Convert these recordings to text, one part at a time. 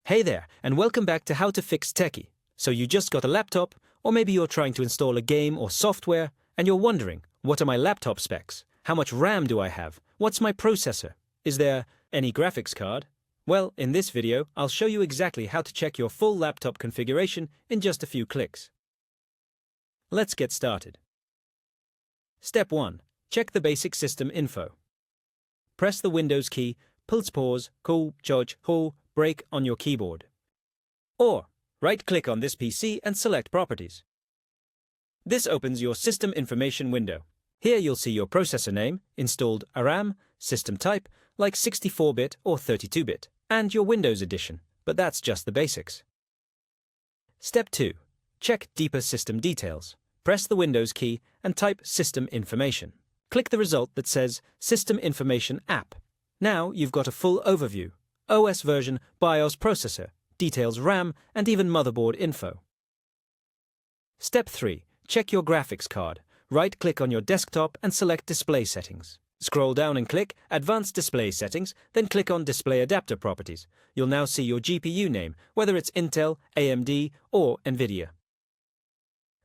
Hey there, and welcome back to How to Fix Techie. So you just got a laptop, or maybe you're trying to install a game or software, and you're wondering, what are my laptop specs? How much RAM do I have? What's my processor? Is there any graphics card? Well, in this video, I'll show you exactly how to check your full laptop configuration in just a few clicks. Let's get started. Step 1. Check the basic system info. Press the Windows key, pause, call, charge, hold, break on your keyboard. Or, right-click on this PC and select Properties. This opens your System Information window. Here you'll see your processor name, installed RAM, system type, like 64-bit or 32-bit, and your Windows edition, but that's just the basics. Step 2. Check deeper system details. Press the Windows key and type System Information. Click the result that says System Information App. Now you've got a full overview. OS version, BIOS processor, details RAM, and even motherboard info. Step 3. Check your graphics card. Right-click on your desktop and select Display Settings. Scroll down and click Advanced Display Settings, then click on Display Adapter Properties. You'll now see your GPU name, whether it's Intel, AMD, or NVIDIA.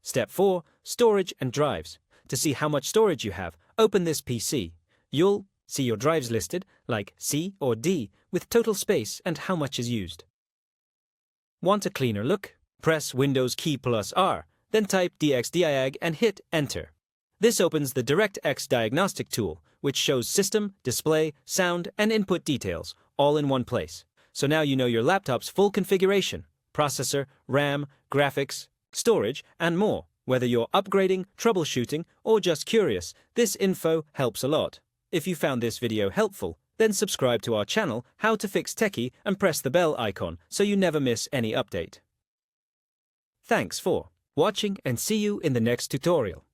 Step 4. Storage and drives. To see how much storage you have, open this PC. You'll see your drives listed, like C or D, with total space and how much is used. Want a cleaner look? Press Windows key plus R, then type DXDiag and hit Enter. This opens the DirectX Diagnostic tool, which shows system, display, sound, and input details, all in one place. So now you know your laptop's full configuration: processor, RAM, graphics, storage, and more. Whether you're upgrading, troubleshooting, or just curious, this info helps a lot. If you found this video helpful, then subscribe to our channel, How to Fix Techie, and press the bell icon so you never miss any update. Thanks for watching, and see you in the next tutorial.